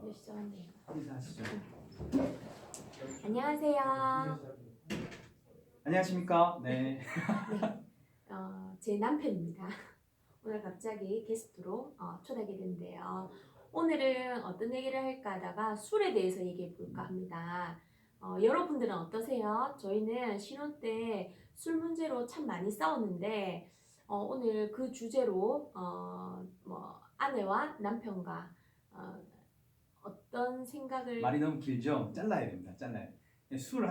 또 시작한대요. 인사하시죠. 안녕하세요. 안녕하십니까? 네. 네, 제 남편입니다. 오늘 갑자기 게스트로 초대하게 됐는데요. 오늘은 어떤 얘기를 할까 하다가 술에 대해서 얘기해 볼까 합니다. 여러분들은 어떠세요? 저희는 신혼 때 술 문제로 참 많이 싸웠는데 오늘 그 주제로 아내와 남편과 어떤 생각을 말이 너무 길죠? 잘라야 됩니다. 잘라야 돼.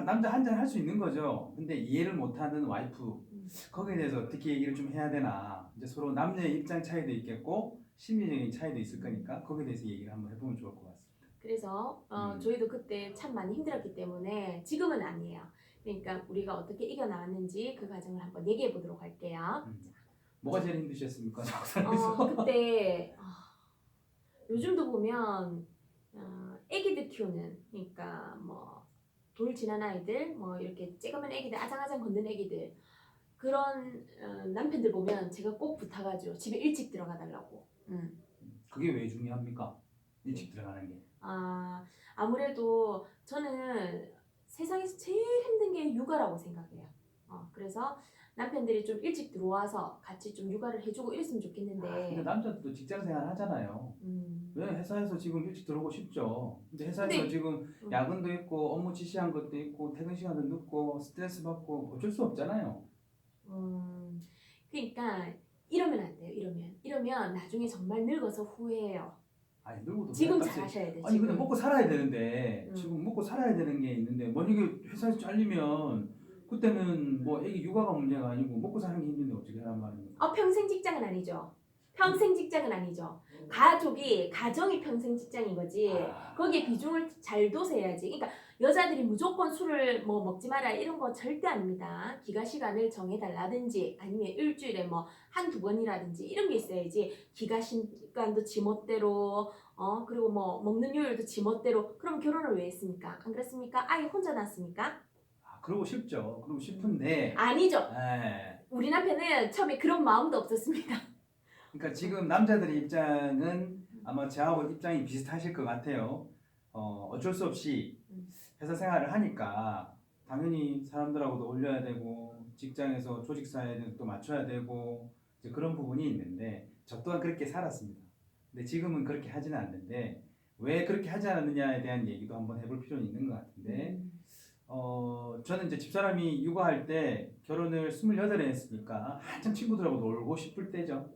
남자 한 잔 할 수 있는 거죠. 근데 이해를 못하는 와이프 거기에 대해서 어떻게 얘기를 좀 해야 되나. 이제 서로 남녀의 입장 차이도 있겠고 심리적인 차이도 있을 거니까 거기에 대해서 얘기를 한번 해보면 좋을 것 같습니다. 그래서 저희도 그때 참 많이 힘들었기 때문에 지금은 아니에요. 그러니까 우리가 어떻게 이겨나왔는지 그 과정을 한번 얘기해 보도록 할게요. 뭐가 제일 힘드셨습니까? 작사에서? 그때 요즘도 보면 애기들 키우는 그러니까 뭐 돌 지난 아이들 뭐 이렇게 쬐그만 애기들 아장아장 걷는 애기들 그런 남편들 보면 제가 꼭 붙어가지고 집에 일찍 들어가 달라고. 그게 왜 중요합니까? 일찍 들어가는 게. 아무래도 저는 세상에서 제일 힘든 게 육아라고 생각해요. 그래서 남편들이 좀 일찍 들어와서 같이 좀 육아를 해주고 이랬으면 좋겠는데. 근데 남자들도 직장 생활 하잖아요. 왜 회사에서 지금 일찍 들어오고 싶죠. 근데 회사에서 근데, 지금 야근도 있고 업무 지시한 것도 있고 퇴근 시간도 늦고 스트레스 받고 어쩔 수 없잖아요. 그러니까 이러면 안 돼요. 이러면 나중에 정말 늙어서 후회해요. 아니 늙어도 지금 값이- 잘하셔야 돼. 아니 지금. 근데 먹고 살아야 되는데 음. 지금 먹고 살아야 되는 게 있는데 만약에 회사에서 잘리면 그때는 뭐 애기 육아가 문제가 아니고 먹고 사는 게 힘든데 어떻게 하란 말입니까? 평생 직장은 아니죠. 평생 직장은 아니죠. 가정이 평생 직장인 거지. 거기에 비중을 잘 둬서 해야지. 그러니까 여자들이 무조건 술을 뭐 먹지 마라 이런 거 절대 아닙니다. 기가 시간을 정해달라든지 아니면 일주일에 뭐 한두 번이라든지 이런 게 있어야지. 기가 시간도 지멋대로 그리고 뭐 먹는 요일도 지멋대로. 그럼 결혼을 왜 했습니까? 안 그렇습니까? 아이 혼자 낳습니까? 그러고 싶죠. 그러고 싶은데 아니죠. 에, 우리 남편은 처음에 그런 마음도 없었습니다. 그러니까 지금 남자들의 입장은 아마 저하고 입장이 비슷하실 것 같아요. 어쩔 수 없이 회사 생활을 하니까 당연히 사람들하고도 어울려야 되고 직장에서 조직 사회에도 또 맞춰야 되고 이제 그런 부분이 있는데 저 또한 그렇게 살았습니다. 근데 지금은 그렇게 하지는 않는데 왜 그렇게 하지 않느냐에 대한 얘기도 한번 해볼 필요는 있는 것 같은데 저는 이제 집사람이 육아할 때 결혼을 28에 했으니까 한참 친구들하고 놀고 싶을 때죠.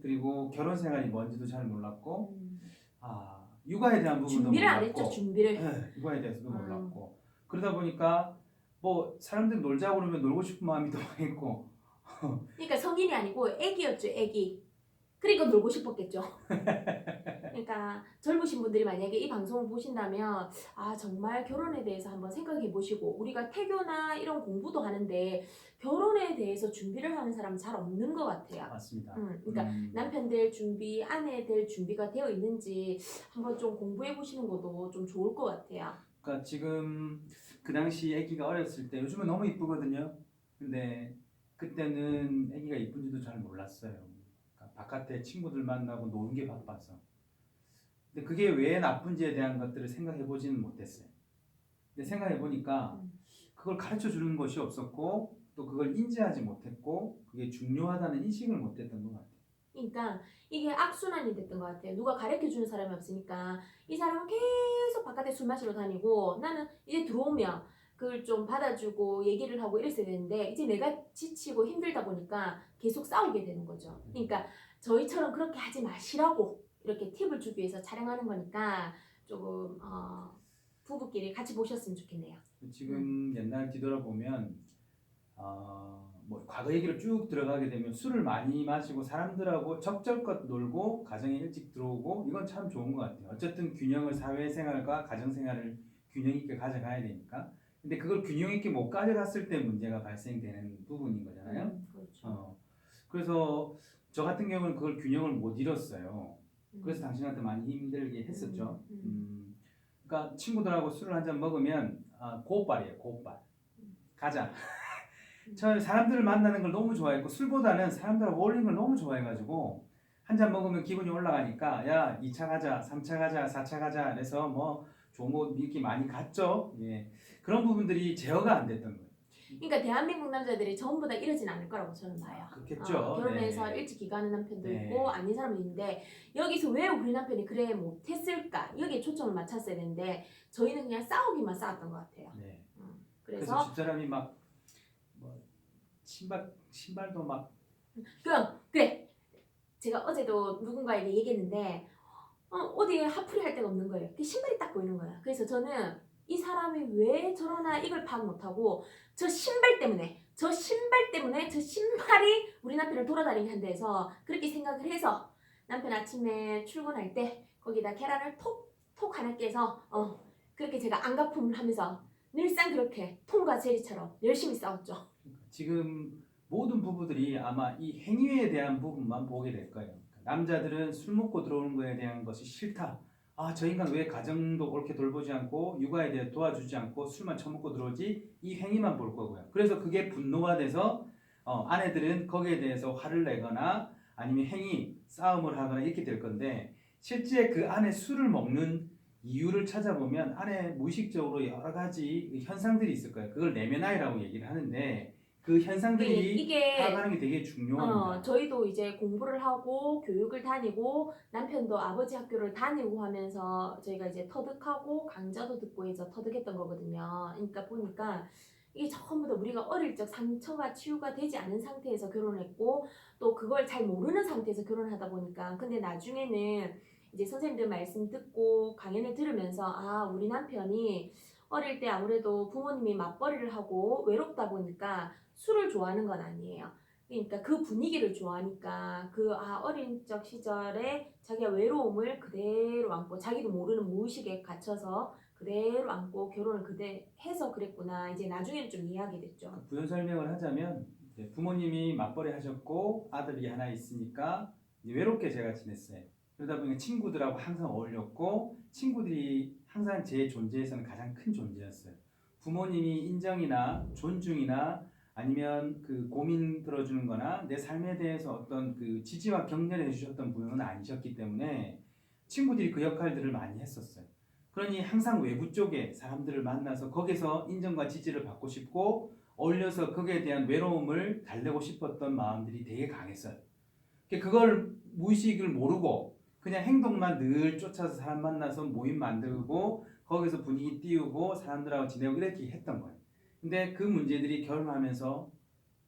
그리고 결혼 생활이 뭔지도 잘 몰랐고 육아에 대한 부분도 준비를 안 몰랐고 했죠. 준비를. 네, 육아에 대해서도 몰랐고 그러다 보니까 뭐 사람들이 놀자고 그러면 놀고 싶은 마음이 더 있고 그러니까 성인이 아니고 애기였죠. 애기. 그러니까 놀고 싶었겠죠. 그러니까 젊으신 분들이 만약에 이 방송을 보신다면 정말 결혼에 대해서 한번 생각해 보시고 우리가 태교나 이런 공부도 하는데 결혼에 대해서 준비를 하는 사람은 잘 없는 것 같아요. 맞습니다. 그러니까 남편 될 준비, 아내 될 준비가 되어 있는지 한번 좀 공부해 보시는 것도 좀 좋을 것 같아요. 그러니까 지금 그 당시 아기가 어렸을 때 요즘은 너무 이쁘거든요. 근데 그때는 아기가 이쁜지도 잘 몰랐어요. 그러니까 바깥에 친구들 만나고 노는 게 바빠서. 근데 그게 왜 나쁜지에 대한 것들을 생각해 보지는 못했어요. 근데 생각해 보니까 그걸 가르쳐 주는 것이 없었고 또 그걸 인지하지 못했고 그게 중요하다는 인식을 못했던 것 같아요. 그러니까 이게 악순환이 됐던 것 같아요. 누가 가르쳐 주는 사람이 없으니까 이 사람은 계속 바깥에 술 마시러 다니고 나는 이제 들어오면 그걸 좀 받아주고 얘기를 하고 이랬어야 되는데 이제 내가 지치고 힘들다 보니까 계속 싸우게 되는 거죠. 그러니까 저희처럼 그렇게 하지 마시라고 이렇게 팁을 주기 위해서 촬영하는 거니까 조금 부부끼리 같이 보셨으면 좋겠네요. 지금 옛날 뒤돌아보면 뭐 과거 얘기를 쭉 들어가게 되면 술을 많이 마시고 사람들하고 적절껏 놀고 가정에 일찍 들어오고 이건 참 좋은 것 같아요. 어쨌든 균형을 사회생활과 가정생활을 균형 있게 가져가야 되니까. 근데 그걸 균형 있게 못 가져갔을 때 문제가 발생되는 부분인 거잖아요. 그렇죠. 그래서 저 같은 경우는 그걸 균형을 못 이뤘어요. 그래서 당신한테 많이 힘들게 했었죠. 그러니까 친구들하고 술을 한 잔 먹으면 고빨이에요. 고빨. 가자. 저 사람들을 만나는 걸 너무 좋아했고 술보다는 사람들하고 어울리는 걸 너무 좋아해가지고 한 잔 먹으면 기분이 올라가니까 야 2차 가자, 3차 가자, 4차 가자 그래서 뭐 종목 이렇게 많이 갔죠. 예. 그런 부분들이 제어가 안 됐던 거예요. 그러니까 대한민국 남자들이 전부 다 이러진 않을 거라고 저는 봐요. 그렇겠죠. 결혼해서 네. 일찍 귀가하는 남편도 네. 있고 아닌 사람도 있는데 여기서 왜 우리 남편이 그래 못했을까 여기에 초점을 맞췄어야 되는데 저희는 그냥 싸우기만 싸웠던 것 같아요. 네. 그래서 그래서 집사람이 막 뭐 신발도 막 그래 제가 어제도 누군가에게 얘기했는데 어디에 하풀이 할 데가 없는 거예요. 그 신발이 딱 보이는 거야. 그래서 저는 이 사람이 왜 저러나 이걸 파악 못하고 저 신발 때문에 저 신발이 우리 남편을 돌아다니게 한다 해서 그렇게 생각을 해서 남편 아침에 출근할 때 거기다 계란을 톡톡 하나 깨서 그렇게 제가 안가품을 하면서 늘상 그렇게 톰과 제리처럼 열심히 싸웠죠. 지금 모든 부부들이 아마 이 행위에 대한 부분만 보게 될 거예요. 남자들은 술 먹고 들어오는 거에 대한 것이 싫다. 아, 저 인간 왜 가정도 옳게 돌보지 않고 육아에 대해 도와주지 않고 술만 처먹고 들어오지? 이 행위만 볼 거고요. 그래서 그게 분노가 돼서 아내들은 거기에 대해서 화를 내거나 아니면 행위, 싸움을 하거나 이렇게 될 건데 실제 그 안에 술을 먹는 이유를 찾아보면 안에 무의식적으로 여러 가지 현상들이 있을 거예요. 그걸 내면화이라고 얘기를 하는데 그 현상들이 이게 파악하는 게 되게 중요합니다. 저희도 이제 공부를 하고 교육을 다니고 남편도 아버지 학교를 다니고 하면서 저희가 이제 터득하고 강좌도 듣고 해서 터득했던 거거든요. 그러니까 보니까 이게 전부 다 우리가 어릴 적 상처가 치유가 되지 않은 상태에서 결혼했고 또 그걸 잘 모르는 상태에서 결혼하다 보니까 근데 나중에는 이제 선생님들 말씀 듣고 강연을 들으면서 아 우리 남편이 어릴 때 아무래도 부모님이 맞벌이를 하고 외롭다 보니까 술을 좋아하는 건 아니에요. 그러니까 그 분위기를 좋아하니까 어린 적 시절에 자기가 외로움을 그대로 안고 자기도 모르는 무의식에 갇혀서 그대로 안고 결혼을 해서 그랬구나. 이제 나중에는 좀 이해하게 됐죠. 부연 설명을 하자면 이제 부모님이 맞벌이 하셨고 아들이 하나 있으니까 이제 외롭게 제가 지냈어요. 그러다 보니까 친구들하고 항상 어울렸고 친구들이 항상 제 존재에서는 가장 큰 존재였어요. 부모님이 인정이나 존중이나 아니면 그 고민 들어주는 거나 내 삶에 대해서 어떤 그 지지와 격려를 해주셨던 분은 아니셨기 때문에 친구들이 그 역할들을 많이 했었어요. 그러니 항상 외부 쪽에 사람들을 만나서 거기서 인정과 지지를 받고 싶고 어울려서 거기에 대한 외로움을 달래고 싶었던 마음들이 되게 강했어요. 그걸 무의식을 모르고 그냥 행동만 늘 쫓아서 사람 만나서 모임 만들고 거기서 분위기 띄우고 사람들하고 지내고 이렇게 했던 거예요. 근데 그 문제들이 결혼하면서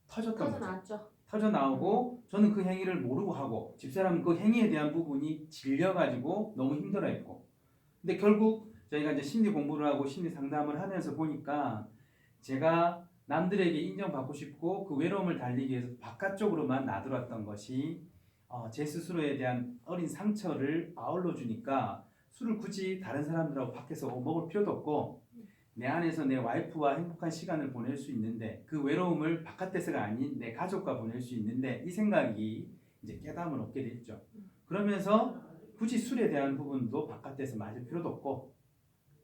터졌던 거죠. 나왔죠. 터져 나오고 저는 그 행위를 모르고 하고 집사람은 그 행위에 대한 부분이 질려가지고 너무 힘들어했고 근데 결국 저희가 이제 심리 공부를 하고 심리 상담을 하면서 보니까 제가 남들에게 인정받고 싶고 그 외로움을 달리기 위해서 바깥쪽으로만 나들었던 것이 제 스스로에 대한 어린 상처를 아울러 주니까 술을 굳이 다른 사람들하고 밖에서 먹을 필요도 없고 내 안에서 내 와이프와 행복한 시간을 보낼 수 있는데 그 외로움을 바깥에서가 아닌 내 가족과 보낼 수 있는데 이 생각이 이제 깨달음을 얻게 됐죠. 그러면서 굳이 술에 대한 부분도 바깥에서 맞을 필요도 없고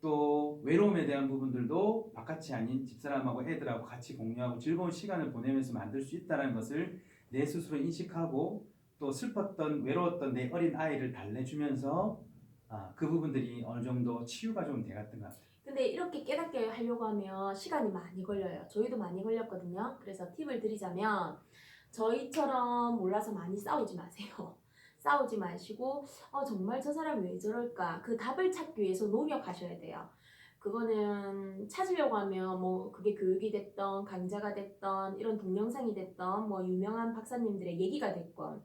또 외로움에 대한 부분들도 바깥이 아닌 집사람하고 애들하고 같이 공유하고 즐거운 시간을 보내면서 만들 수 있다는 것을 내 스스로 인식하고 또 슬펐던 외로웠던 내 어린 아이를 달래주면서 그 부분들이 어느 정도 치유가 좀 돼갔던 것 같아요. 근데 이렇게 깨닫게 하려고 하면 시간이 많이 걸려요. 저희도 많이 걸렸거든요. 그래서 팁을 드리자면 저희처럼 몰라서 많이 싸우지 마세요. 싸우지 마시고 정말 저 사람이 왜 저럴까 그 답을 찾기 위해서 노력하셔야 돼요. 그거는 찾으려고 하면 뭐 그게 교육이 됐던 강좌가 됐던 이런 동영상이 됐던 뭐 유명한 박사님들의 얘기가 됐건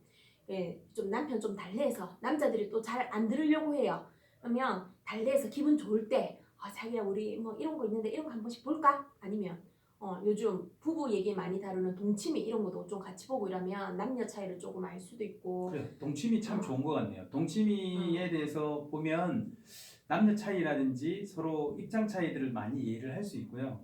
좀 남편 좀 달래서 남자들이 또 잘 안 들으려고 해요. 그러면 달래서 기분 좋을 때 자기야 우리 뭐 이런 거 있는데 이런 거 한 번씩 볼까? 아니면 요즘 부부 얘기 많이 다루는 동치미 이런 것도 좀 같이 보고 이러면 남녀 차이를 조금 알 수도 있고. 그래요. 동치미 참 좋은 것 같네요. 동치미에 대해서 보면 남녀 차이라든지 서로 입장 차이들을 많이 이해를 할 수 있고요.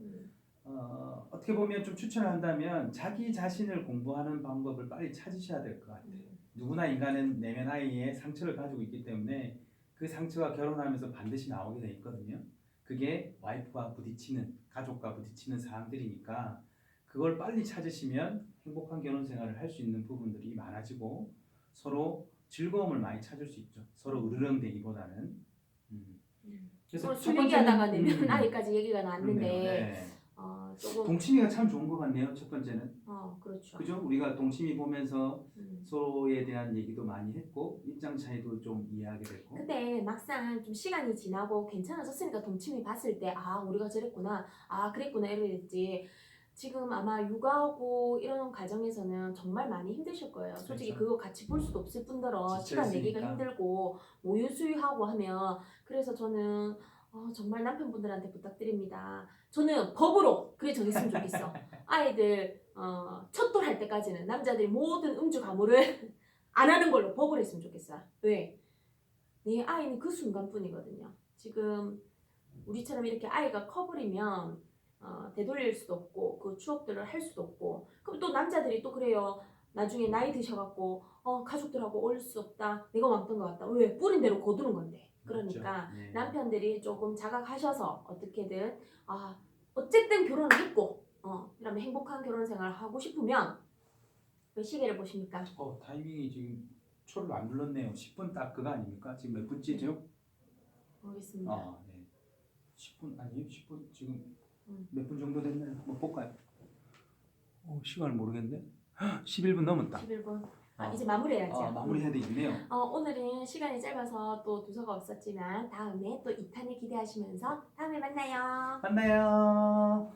어떻게 보면 좀 추천을 한다면 자기 자신을 공부하는 방법을 빨리 찾으셔야 될 것 같아요. 누구나 인간은 내면 아이의 상처를 가지고 있기 때문에 그 상처가 결혼하면서 반드시 나오게 돼 있거든요. 그게 와이프와 부딪히는, 가족과 부딪히는 사항들이니까 그걸 빨리 찾으시면 행복한 결혼 생활을 할 수 있는 부분들이 많아지고 서로 즐거움을 많이 찾을 수 있죠. 서로 으르렁대기보다는. 그래서 술 첫 얘기하다가 번째는- 내면 아이까지 얘기가 나왔는데 네. 조금 동치미가 참 좋은 것 같네요. 첫 번째는. 그렇죠. 그죠? 우리가 동치미 보면서 음. 서로에 대한 얘기도 많이 했고 입장 차이도 좀 이해하게 되고. 근데 막상 좀 시간이 지나고 괜찮아졌으니까 동치미 봤을 때 우리가 저랬구나 그랬구나 이랬지. 지금 아마 육아하고 이런 과정에서는 정말 많이 힘드실 거예요. 솔직히 그렇죠. 그거 같이 볼 수도 없을 뿐더러 지쳐 시간 내기가 있으니까. 힘들고 모유 수유하고 하면 그래서 저는 정말 남편분들한테 부탁드립니다. 저는 법으로 그래 정했으면 좋겠어. 아이들 첫돌 할 때까지는 남자들이 모든 음주 가물을 안 하는 걸로 법을 했으면 좋겠어요. 왜? 네 아이는 그 순간뿐이거든요. 지금 우리처럼 이렇게 아이가 커버리면 되돌릴 수도 없고 그 추억들을 할 수도 없고 그럼 또 남자들이 또 그래요. 나중에 나이 드셔갖고 가족들하고 어울릴 수 없다. 내가 왕던 것 같다. 왜? 뿌린 대로 거두는 건데. 그러니까 맞죠. 네. 남편들이 조금 자각하셔서 어떻게든 어쨌든 결혼을 했고 그다음에 행복한 결혼 생활을 하고 싶으면 몇 시계를 보십니까? 타이밍이 지금 초를 안 눌렀네요. 10분 딱 그거 아닙니까? 지금 몇 분째죠? 모르겠습니다. 네. 10분 아니에요? 10분 지금 음. 몇 분 정도 됐나요? 한번 볼까요? 시간을 모르겠네. 11분 넘었다. 11분. 이제 마무리해야죠. 마무리해야 되겠네요. 오늘은 시간이 짧아서 또 두서가 없었지만 다음에 또 2탄을 기대하시면서 다음에 만나요. 만나요.